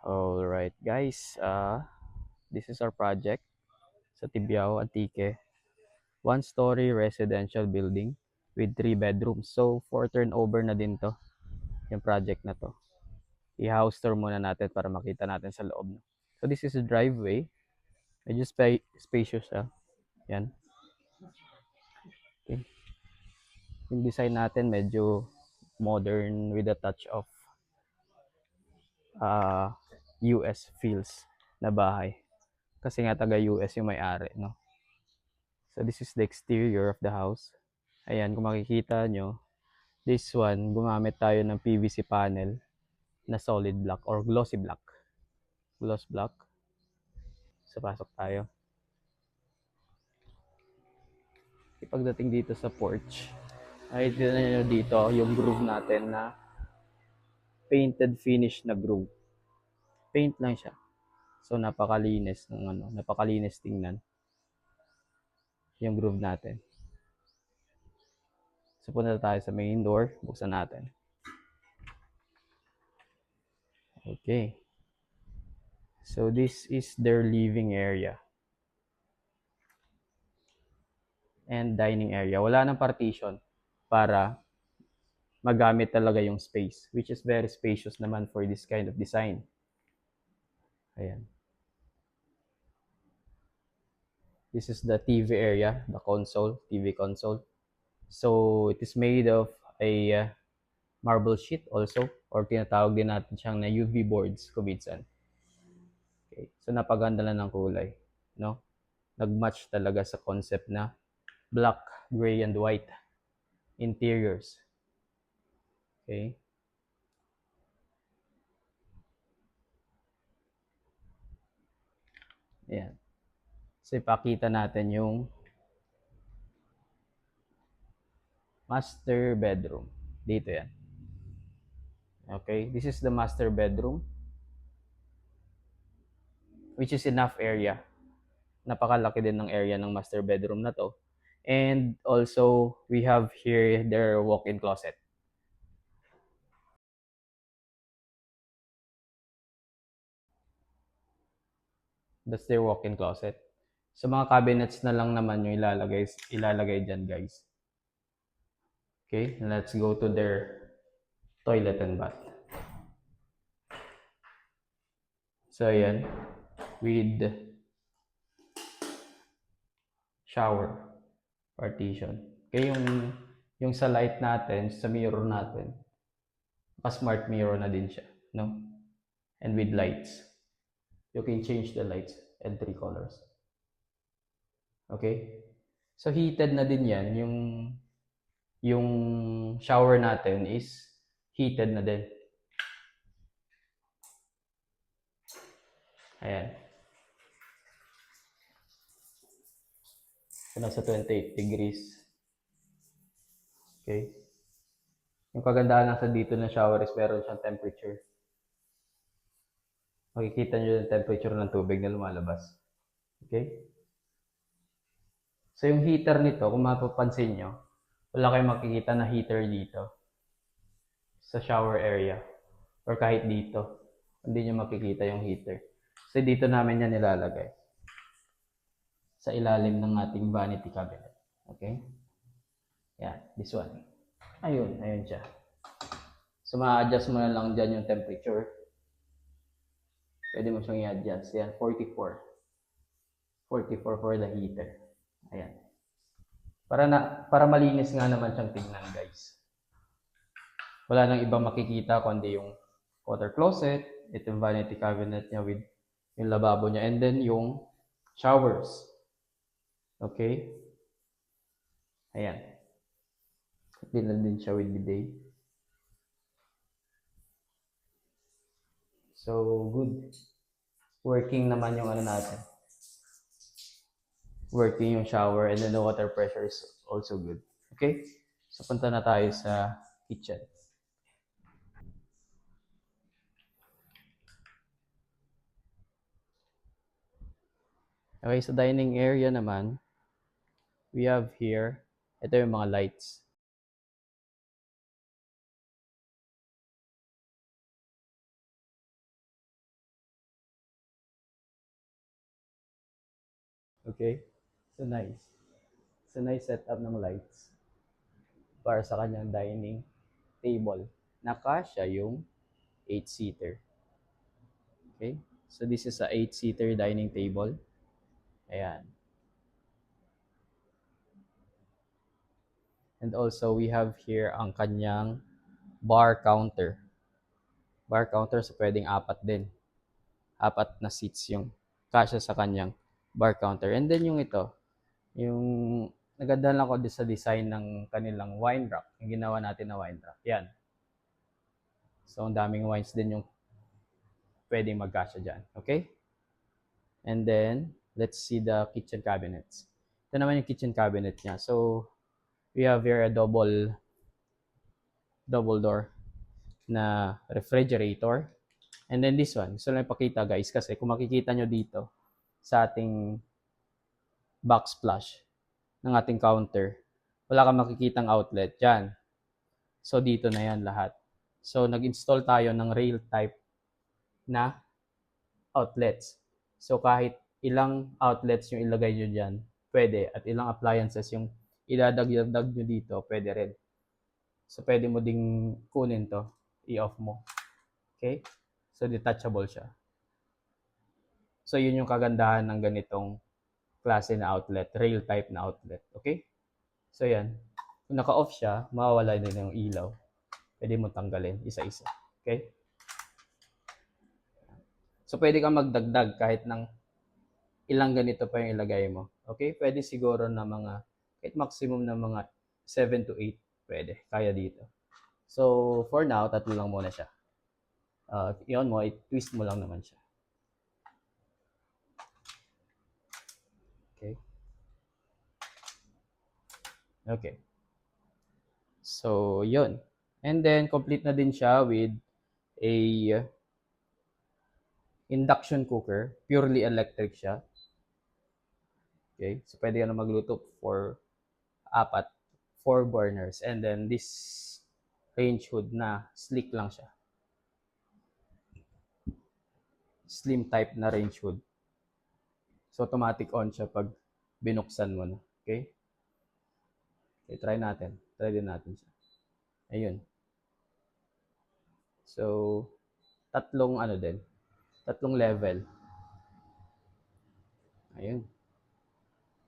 All right, guys. This is our project sa Tibiao, Antique. One-story residential building with 3 bedrooms. So, for turnover na din to, yung project na to. I-house tour muna natin para makita natin sa loob. So, this is a driveway. Medyo spacious siya. Yan. Okay. Yung design natin medyo modern with a touch of uh, US feels na bahay. Kasi nga taga US yung may-ari, no? So this is the exterior of the house. Ayan, kung makikita nyo, this one, gumamit tayo ng PVC panel na solid block or glossy block. Gloss block. So pasok tayo. Pagdating dito sa porch, ay tignan nyo dito yung groove natin na painted finish na groove. Paint lang siya. So napakalinis ng napakalinis tingnan yung groove natin. So punta tayo sa main door, buksan natin. Okay. So this is their living area and dining area. Wala nang partition para magamit talaga yung space, which is very spacious naman for this kind of design. Ayan. This is the TV area, the console, TV console. So it is made of a marble sheet also, or tinatawag din natin siyang na UV boards kung minsan. Okay. So napaganda lang ng kulay, no? Nag-match talaga sa concept na black, gray, and white interiors. Okay. Ayan. So ipakita natin yung master bedroom. Dito yan. Okay. This is the master bedroom, which is enough area. Napakalaki din ng area ng master bedroom na to. And also, we have here their walk-in closet. That's their walk-in closet. So mga cabinets na lang naman yung ilalagay dyan, guys. Okay, let's go to their toilet and bath. So ayan, with shower partition. Okay, yung sa light natin, sa mirror natin, smart mirror na din siya, no? And with lights. You can change the lights and 3 colors. Okay? So heated na din 'yan, yung shower natin is heated na din. Ayan. So nasa 28 degrees. Okay? Yung kagandahan lang sa dito ng shower is meron siyang temperature. Makikita nyo yung temperature ng tubig na lumalabas. Okay? So yung heater nito, kung mapapansin nyo, wala kayong makikita na heater dito sa shower area or kahit dito. Hindi nyo makikita yung heater. So dito namin yan nilalagay sa ilalim ng ating vanity cabinet. Okay? Yan, this one. Ayun siya. So ma-adjust mo na lang dyan yung temperature. Pwede mo siyang i-adjust. Yan, 44. 44 for the heater. Ayan. Para malinis nga naman siyang tingnan, guys. Wala nang ibang makikita kundi yung water closet, itong vanity cabinet niya with yung lababo niya, and then yung showers. Okay? Ayan. Dinal din siya with bidet. So, good. Working naman yung natin. Working yung shower, and then the water pressure is also good. Okay? So, punta na tayo sa kitchen. Okay, sa dining area naman, we have here, ito yung mga lights. Okay? So nice. So nice setup ng lights para sa kanyang dining table. Nakasya yung 8-seater. Okay? So this is a 8-seater dining table. Ayan. And also we have here ang kanyang bar counter. Bar counter so pwedeng apat din. Apat na seats yung kasya sa kanyang bar counter. And then yung ito, yung naganda lang ko sa design ng kanilang wine rack. Yung ginawa natin na wine rack. Yan. So ang daming wines din yung pwedeng magkasya dyan. Okay? And then, let's see the kitchen cabinets. Ito naman yung kitchen cabinet niya. So, we have here a double door na refrigerator. And then this one, gusto lang ipakita guys kasi kung makikita nyo dito sa ating backsplash ng ating counter, wala kang makikitang outlet dyan. So dito na yan lahat. So nag-install tayo ng rail type na outlets. So kahit ilang outlets yung ilagay nyo dyan, pwede. At ilang appliances yung idadagdag nyo dito, pwede rin. So pwede mo ding kunin to, i-off mo. Okay? So detachable siya. So yun yung kagandahan ng ganitong klase na outlet, rail type na outlet. Okay? So yan. Kung naka-off siya, mawawala din yung ilaw. Pwede mo tanggalin isa-isa. Okay? So pwede kang magdagdag kahit ng ilang ganito pa yung ilagay mo. Okay? Pwede siguro na mga, kahit maximum na mga 7 to 8. Pwede. Kaya dito. So for now, tatlo lang muna siya. Iyon mo, i-twist mo lang naman siya. Okay? Okay. So, yun. And then, complete na din siya with a induction cooker. Purely electric siya. Okay? So, pwede ka na magluto for 4 burners. And then, this range hood na sleek lang siya. Slim type na range hood. So, automatic on siya pag binuksan mo na. Okay? Okay, try natin. Try din natin siya. Ayun. So, tatlong level. Ayun.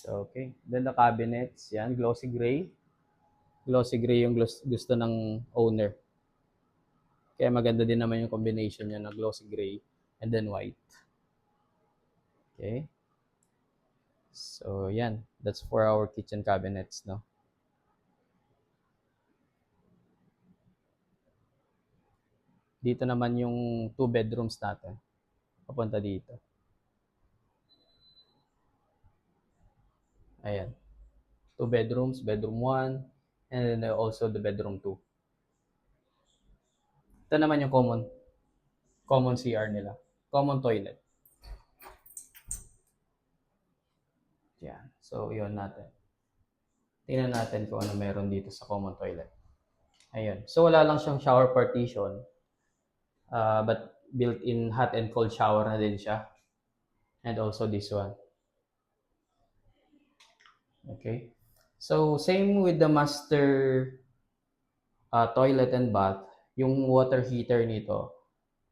So, okay. Then the cabinets, yan, glossy gray. Glossy gray yung gusto ng owner. Kaya maganda din naman yung combination niya na glossy gray and then white. Okay. So, yan. That's for our kitchen cabinets, no? Dito naman yung 2 bedrooms natin. Papunta dito. Ayan. 2 bedrooms, bedroom 1, and then also the bedroom 2. Ito naman yung common CR nila. Common toilet. Yan. So, yun natin. Tingnan natin kung ano meron dito sa common toilet. Ayun. So, wala lang siyang shower partition. But built-in hot and cold shower na din siya. And also this one. Okay. So, same with the master toilet and bath. Yung water heater nito,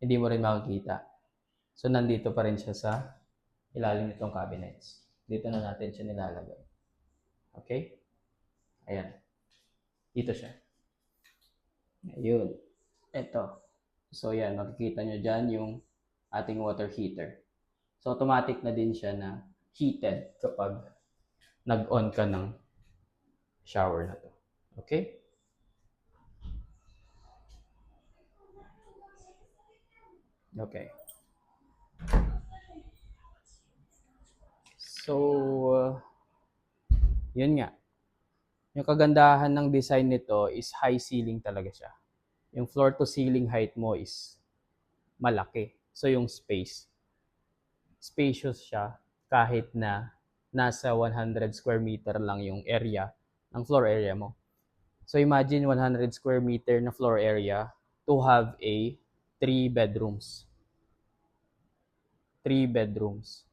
hindi mo rin makikita. So, nandito pa rin siya sa ilalim nitong cabinets. Dito na natin siya nilalagay. Okay? Ayan. Dito siya. Ayun. Ito. So, yan. Makikita nyo dyan yung ating water heater. So, automatic na din siya na heated kapag nag-on ka ng shower na to. Okay? Okay. So, yun nga. Yung kagandahan ng design nito is high ceiling talaga siya. Yung floor to ceiling height mo is malaki. So, yung spacious siya kahit na nasa 100 square meter lang yung area ng floor area mo. So imagine 100 square meter na floor area to have a 3 bedrooms. 3 bedrooms.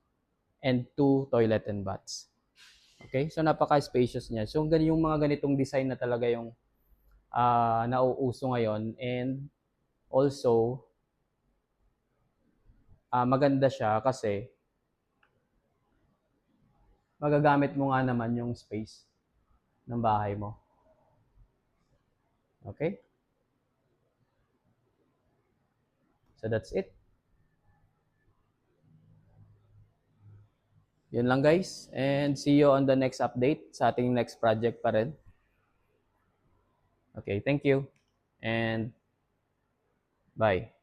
and 2 toilet and baths. Okay? So, napaka-spacious niya. So, yung mga ganitong design na talaga yung nauuso ngayon. And also, maganda siya kasi magagamit mo nga naman yung space ng bahay mo. Okay? So, that's it. Yun lang guys. And see you on the next update sa ating next project pa rin. Okay, thank you. And bye.